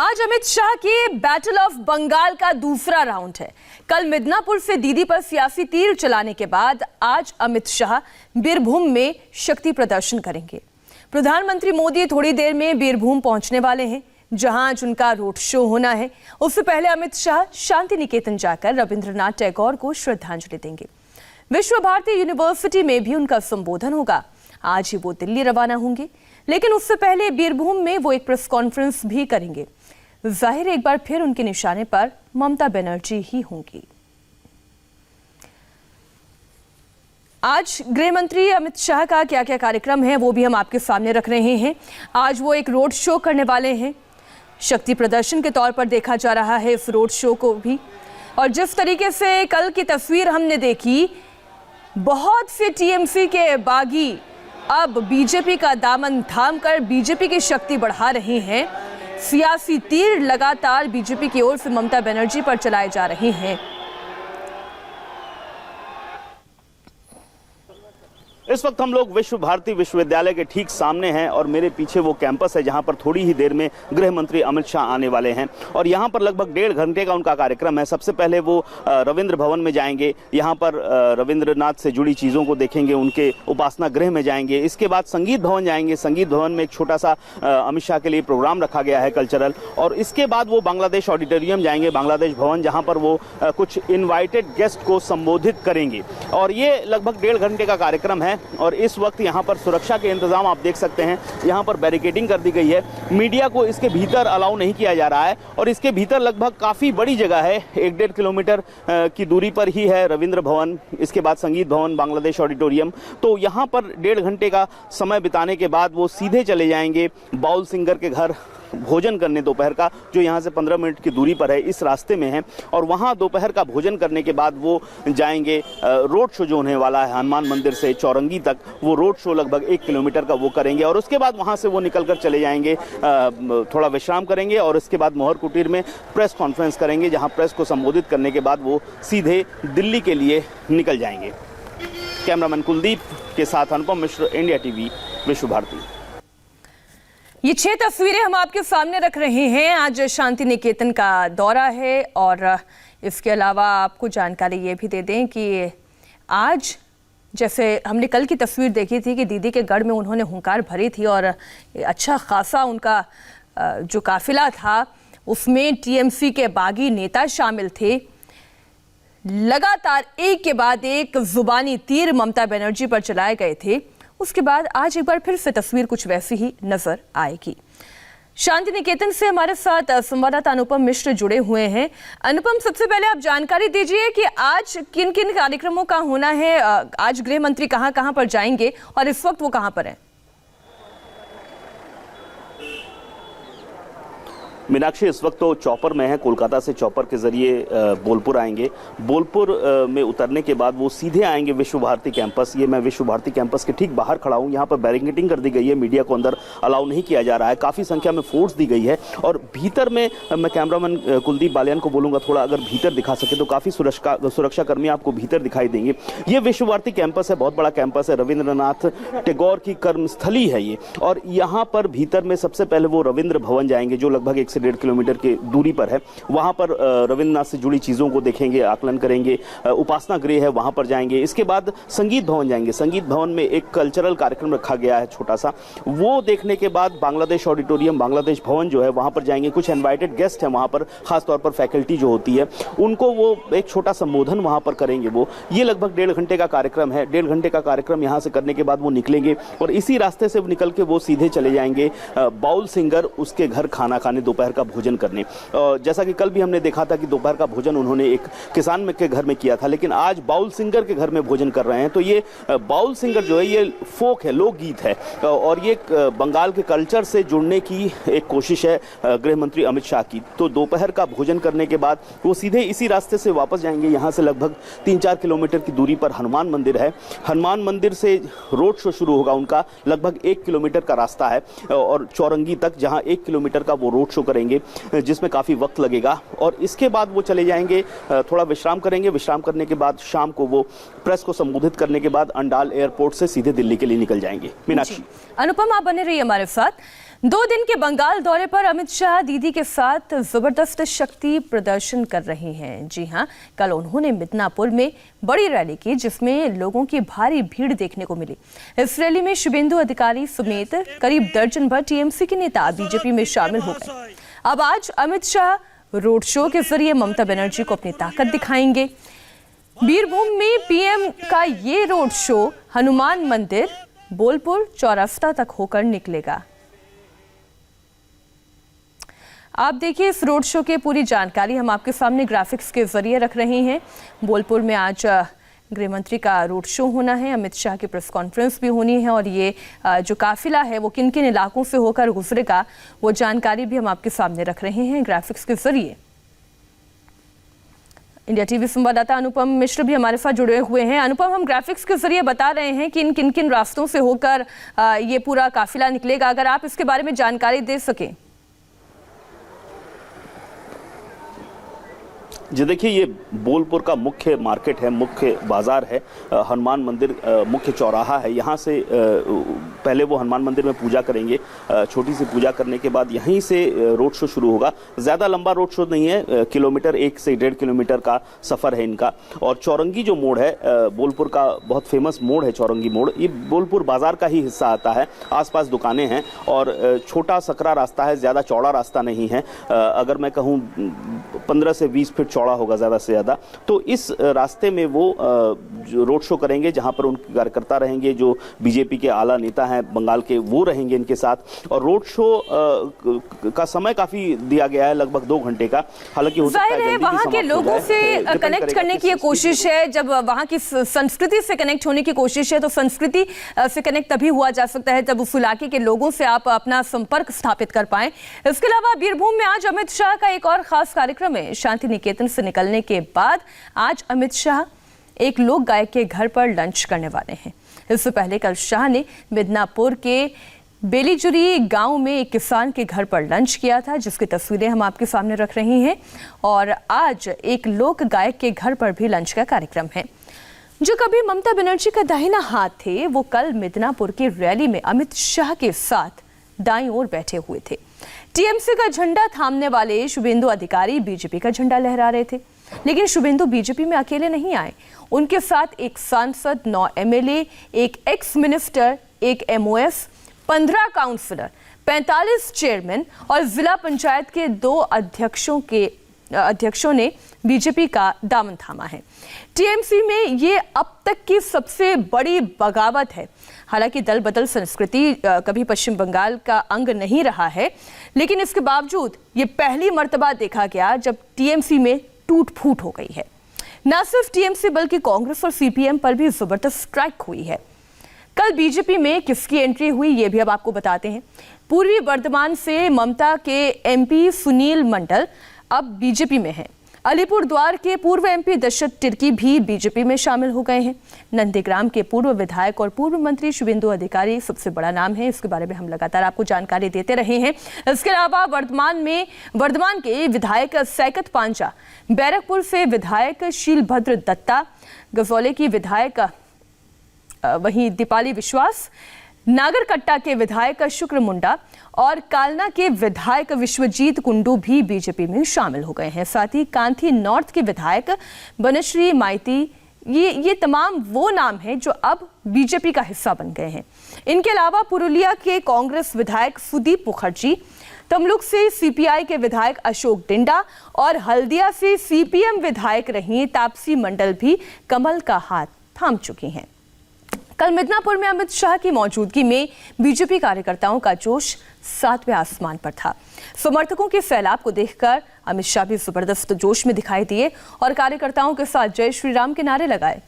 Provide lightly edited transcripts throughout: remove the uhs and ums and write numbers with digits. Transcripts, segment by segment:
आज अमित शाह के battle of Bengal का दूसरा राउंड है। कल मिदनापुर से दीदी पर सियासी तीर चलाने के बाद आज अमित शाह बीरभूम में शक्ति प्रदर्शन करेंगे। प्रधानमंत्री मोदी थोड़ी देर में बीरभूम पहुंचने वाले हैं, जहां आज उनका रोड शो होना है। उससे पहले अमित शाह शांति निकेतन जाकर रविंद्रनाथ टैगोर को श्रद्धांजलि देंगे। विश्व भारती यूनिवर्सिटी में भी उनका संबोधन होगा। आज ही वो दिल्ली रवाना होंगे, लेकिन उससे पहले बीरभूम में वो एक प्रेस कॉन्फ्रेंस भी करेंगे। जाहिर एक बार फिर उनके निशाने पर ममता बनर्जी ही होंगी। आज गृह मंत्री अमित शाह का क्या क्या कार्यक्रम है वो भी हम आपके सामने रख रहे हैं। आज वो एक रोड शो करने वाले हैं। शक्ति प्रदर्शन के तौर पर देखा जा रहा है इस रोड शो को भी। और जिस तरीके से कल की तस्वीर हमने देखी, बहुत से टीएमसी के बागी अब बीजेपी का दामन थामकर बीजेपी की शक्ति बढ़ा रहे हैं। सियासी तीर लगातार बीजेपी की ओर से ममता बनर्जी पर चलाए जा रहे हैं। इस वक्त हम लोग विश्व भारती विश्वविद्यालय के ठीक सामने हैं और मेरे पीछे वो कैंपस है जहां पर थोड़ी ही देर में गृह मंत्री अमित शाह आने वाले हैं और यहां पर लगभग 1.5 घंटे का उनका कार्यक्रम है। सबसे पहले वो रविंद्र भवन में जाएंगे, यहां पर रविंद्रनाथ से जुड़ी चीज़ों को देखेंगे, उनके उपासना गृह में जाएंगे। इसके बाद संगीत भवन जाएंगे। संगीत भवन में एक छोटा सा अमित शाह के लिए प्रोग्राम रखा गया है कल्चरल। और इसके बाद वो बांग्लादेश ऑडिटोरियम जाएंगे, बांग्लादेश भवन, जहाँ पर वो कुछ इन्वाइटेड गेस्ट को संबोधित करेंगे। और ये लगभग 1.5 घंटे का कार्यक्रम है। और इस वक्त यहाँ पर सुरक्षा के इंतजाम आप देख सकते हैं। यहाँ पर बैरिकेडिंग कर दी गई है। मीडिया को इसके भीतर अलाउ नहीं किया जा रहा है और इसके भीतर लगभग काफ़ी बड़ी जगह है, 1-1.5 किलोमीटर की दूरी पर ही है रविंद्र भवन, इसके बाद संगीत भवन, बांग्लादेश ऑडिटोरियम। तो यहाँ पर 1.5 घंटे का समय बिताने के बाद वो सीधे चले जाएंगे बाउल सिंगर के घर भोजन करने दोपहर का, जो यहाँ से 15 मिनट की दूरी पर है, इस रास्ते में है। और वहाँ दोपहर का भोजन करने के बाद वो जाएंगे रोड शो जो होने वाला है हनुमान मंदिर से चौरंगी तक। वो रोड शो लगभग 1 किलोमीटर का वो करेंगे और उसके बाद वहाँ से वो निकल कर चले जाएंगे, थोड़ा विश्राम करेंगे और इसके बाद मोहर कुटीर में प्रेस कॉन्फ्रेंस करेंगे, जहाँ प्रेस को संबोधित करने के बाद वो सीधे दिल्ली के लिए निकल जाएंगे। कैमरामैन कुलदीप के साथ अनुपम मिश्र, इंडिया टीवी, विश्व भारती। ये 6 तस्वीरें हम आपके सामने रख रहे हैं। आज शांति निकेतन का दौरा है और इसके अलावा आपको जानकारी ये भी दे दें कि आज जैसे हमने कल की तस्वीर देखी थी कि दीदी के गढ़ में उन्होंने हुंकार भरी थी और अच्छा खासा उनका जो काफिला था उसमें टीएमसी के बागी नेता शामिल थे। लगातार एक के बाद एक जुबानी तीर ममता बनर्जी पर चलाए गए थे। उसके बाद आज एक बार फिर से तस्वीर कुछ वैसी ही नजर आएगी। शांति निकेतन से हमारे साथ संवाददाता अनुपम मिश्र जुड़े हुए हैं। अनुपम, सबसे पहले आप जानकारी दीजिए कि आज किन किन कार्यक्रमों का होना है। आज गृह मंत्री कहां कहां पर जाएंगे और इस वक्त वो कहां पर हैं? मीनाक्षी इस वक्त तो चौपर में है, कोलकाता से चौपर के जरिए बोलपुर आएंगे। बोलपुर में उतरने के बाद वो सीधे आएंगे विश्व भारती कैंपस। ये मैं विश्व भारती कैंपस के ठीक बाहर खड़ा हूँ। यहाँ पर बैरिकेडिंग कर दी गई है, मीडिया को अंदर अलाउ नहीं किया जा रहा है। काफ़ी संख्या में फोर्स दी गई है और भीतर में मैं कैमरामैन कुलदीप बालियान को बोलूँगा थोड़ा अगर भीतर दिखा सके तो काफ़ी सुरक्षाकर्मी आपको भीतर दिखाई देंगे। ये विश्व भारती कैंपस है, बहुत बड़ा कैंपस है, रविंद्रनाथ टैगोर की कर्मस्थली है ये। और यहाँ पर भीतर में सबसे पहले वो रविंद्र भवन जाएंगे जो लगभग 1 से 1.5 किलोमीटर की दूरी पर है। वहां पर रविंद्रनाथ से जुड़ी चीजों को देखेंगे, आकलन करेंगे। उपासना गृह है, वहां पर जाएंगे। इसके बाद संगीत भवन जाएंगे। संगीत भवन में एक कल्चरल कार्यक्रम रखा गया है छोटा सा, वो देखने के बाद बांग्लादेश ऑडिटोरियम, बांग्लादेश भवन जो है वहां पर जाएंगे। कुछ इनवाइटेड गेस्ट हैं वहां पर, खासतौर पर फैकल्टी जो होती है उनको वो एक छोटा संबोधन वहां पर करेंगे। वो ये लगभग 1.5 घंटे का कार्यक्रम है। 1.5 घंटे का कार्यक्रम यहां से करने के बाद वो निकलेंगे और इसी रास्ते से निकल के वो सीधे चले जाएंगे बाउल सिंगर उसके घर खाना खाने, दोपहर का भोजन करने। जैसा कि कल भी हमने देखा था कि दोपहर का भोजन उन्होंने एक किसान के घर में किया था, लेकिन आज बाउल सिंगर के घर में भोजन कर रहे हैं। तो ये बाउल सिंगर जो है ये फोक है, लोकगीत है और ये बंगाल के कल्चर से जुड़ने की एक कोशिश है गृह मंत्री अमित शाह की। तो दोपहर का भोजन करने के बाद वो सीधे इसी रास्ते से वापस जाएंगे। यहाँ से लगभग 3-4 किलोमीटर की दूरी पर हनुमान मंदिर है। हनुमान मंदिर से रोड शो शुरू होगा उनका, लगभग 1 किलोमीटर का रास्ता है और चौरंगी तक, जहाँ 1 किलोमीटर का वो रोड शो करेंगे जिसमें काफ़ी वक्त लगेगा। और इसके बाद वो चले जाएंगे, थोड़ा विश्राम करेंगे। विश्राम करने के बाद शाम को वो प्रेस को संबोधित करने के बाद अंडाल एयरपोर्ट से सीधे दिल्ली के लिए निकल जाएंगे। मीनाक्षी। अनुपम, आप बने रहिए हमारे साथ। 2 दिन के बंगाल दौरे पर अमित शाह दीदी के साथ जबरदस्त शक्ति प्रदर्शन कर रहे हैं। जी हां, कल उन्होंने मिदनापुर में बड़ी रैली की जिसमें लोगों की भारी भीड़ देखने को मिली। इस रैली में शुभेंदु अधिकारी समेत करीब दर्जन भर टीएमसी के नेता बीजेपी में शामिल हो गए। अब आज अमित शाह रोड शो के जरिए ममता बनर्जी को अपनी ताकत दिखाएंगे। बीरभूम में पीएम का ये रोड शो हनुमान मंदिर, बोलपुर, चौरस्ता तक होकर निकलेगा। आप देखिए इस रोड शो की पूरी जानकारी हम आपके सामने ग्राफिक्स के जरिए रख रहे हैं। बोलपुर में आज गृह मंत्री का रोड शो होना है, अमित शाह की प्रेस कॉन्फ्रेंस भी होनी है और ये जो काफिला है वो किन किन इलाकों से होकर गुजरेगा वो जानकारी भी हम आपके सामने रख रहे हैं ग्राफिक्स के जरिए। इंडिया टीवी संवाददाता अनुपम मिश्र भी हमारे साथ जुड़े हुए हैं। अनुपम, हम ग्राफिक्स के जरिए बता रहे हैं कि किन किन रास्तों से होकर ये पूरा काफिला निकलेगा, अगर आप इसके बारे में जानकारी दे सकें। जी देखिए, ये बोलपुर का मुख्य मार्केट है, मुख्य बाजार है, हनुमान मंदिर मुख्य चौराहा है। यहाँ से पहले वो हनुमान मंदिर में पूजा करेंगे, छोटी सी पूजा करने के बाद यहीं से रोड शो शुरू होगा। ज़्यादा लंबा रोड शो नहीं है, किलोमीटर 1 से 1.5 किलोमीटर का सफ़र है इनका। और चौरंगी जो मोड़ है, बोलपुर का बहुत फेमस मोड़ है चौरंगी मोड़, ये बोलपुर बाजार का ही हिस्सा आता है। आसपास दुकानें हैं और छोटा सकरा रास्ता है, ज़्यादा चौड़ा रास्ता नहीं है। अगर मैं कहूँ 15 से 20 फीट चौड़ा होगा ज़्यादा से ज़्यादा। तो इस रास्ते में वो जो रोड शो करेंगे, जहां पर उनके कार्यकर्ता रहेंगे, जो बीजेपी के आला नेता हैं बंगाल के, वो रहेंगे इनके साथ। और रोड शो का समय काफी दिया गया है, लगभग 2 घंटे का। हालांकि जाहिर है वहां के लोगों से कनेक्ट करने की कोशिश है, जब वहां की संस्कृति से कनेक्ट होने की कोशिश है, तो संस्कृति से कनेक्ट तभी हुआ जा सकता है जब उस इलाके के लोगों से आप अपना संपर्क स्थापित कर पाए। इसके अलावा बीरभूम में आज अमित शाह का एक और खास कार्यक्रम है। शांति निकेतन से निकलने के बाद आज अमित शाह एक लोक गायक के घर पर लंच करने वाले हैं। इससे पहले कल शाह ने मिदनापुर के बेलीजुरी गांव में एक किसान के घर पर लंच किया था, जिसकी तस्वीरें हम आपके सामने रख रहे हैं। और आज एक लोक गायक के घर पर भी लंच का कार्यक्रम है। जो कभी ममता बनर्जी का दाहिना हाथ थे, वो कल मिदनापुर की रैली में अमित शाह के साथ दाईं ओर बैठे हुए थे। टीएमसी का झंडा थामने वाले शुभेंदु अधिकारी बीजेपी का झंडा लहरा रहे थे, लेकिन शुभेंदु बीजेपी में अकेले नहीं आए। उनके साथ एक सांसद, 9 एमएलए, एक एक्स मिनिस्टर, एक एमओएस, 15 काउंसलर, 45 चेयरमैन और जिला पंचायत के 2 अध्यक्षों ने बीजेपी का दामन थामा है। टीएमसी में ये अब तक की सबसे बड़ी बगावत है। हालांकि दल बदल संस्कृति कभी पश्चिम बंगाल का अंग नहीं रहा है, लेकिन इसके बावजूद ये पहली मर्तबा देखा गया जब टीएमसी में टूट फूट हो गई है। न सिर्फ टीएमसी बल्कि कांग्रेस और सीपीएम पर भी जबरदस्त स्ट्राइक हुई है। कल बीजेपी में किसकी एंट्री हुई ये भी अब आपको बताते हैं। पूर्वी बर्धमान से ममता के एमपी सुनील मंडल अब बीजेपी में हैं। अलीपुरद्वार के पूर्व एमपी दशरथ तिर्की भी बीजेपी में शामिल हो गए हैं। नंदीग्राम के पूर्व विधायक और पूर्व मंत्री शुभेंदु अधिकारी सबसे बड़ा नाम है, इसके बारे में हम लगातार आपको जानकारी देते रहे हैं। इसके अलावा वर्धमान के विधायक सैकत पांचा, बैरकपुर से विधायक शीलभद्र दत्ता, गजौली की विधायक वहीं दीपाली विश्वास, नागरकट्टा के विधायक शुक्र मुंडा और कालना के विधायक विश्वजीत कुंडू भी बीजेपी में शामिल हो गए हैं। साथ ही कांथी नॉर्थ के विधायक बनश्री माइती, ये तमाम वो नाम हैं जो अब बीजेपी का हिस्सा बन गए हैं। इनके अलावा पुरुलिया के कांग्रेस विधायक सुदीप मुखर्जी, तमलुक से सीपीआई के विधायक अशोक डिंडा और हल्दिया से सीपीएम विधायक रही तापसी मंडल भी कमल का हाथ थाम चुकी हैं। कल मिदनापुर में अमित शाह की मौजूदगी में बीजेपी कार्यकर्ताओं का जोश 7वें आसमान पर था। समर्थकों के सैलाब को देखकर अमित शाह भी जबरदस्त जोश में दिखाई दिए और कार्यकर्ताओं के साथ जय श्री राम के नारे लगाए।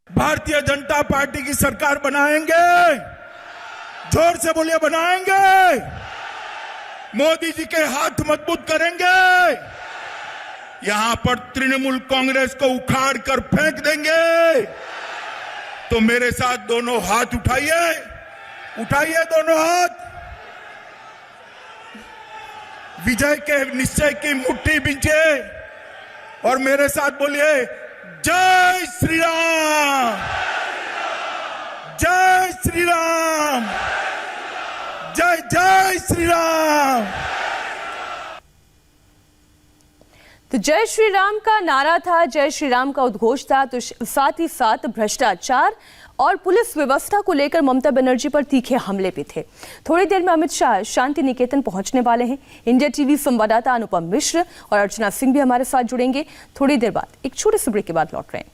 भारतीय जनता पार्टी की सरकार बनाएंगे, जोर से बोलिए बनाएंगे। मोदी जी के हाथ मजबूत करेंगे। यहां पर तृणमूल कांग्रेस को उखाड़ कर फेंक देंगे। तो मेरे साथ दोनों हाथ उठाइए, उठाइए दोनों हाथ। विजय के निश्चय की मुट्ठी बींचे और मेरे साथ बोलिए जय श्री राम, जय श्री राम। जय जय श्री राम। तो जय श्री राम का नारा था, जय श्री राम का उद्घोष था, तो साथ ही साथ भ्रष्टाचार और पुलिस व्यवस्था को लेकर ममता बनर्जी पर तीखे हमले भी थे। थोड़ी देर में अमित शाह शांति निकेतन पहुंचने वाले हैं। इंडिया टीवी संवाददाता अनुपम मिश्र और अर्चना सिंह भी हमारे साथ जुड़ेंगे। थोड़ी देर बाद एक छोटे से ब्रेक के बाद लौट रहे हैं।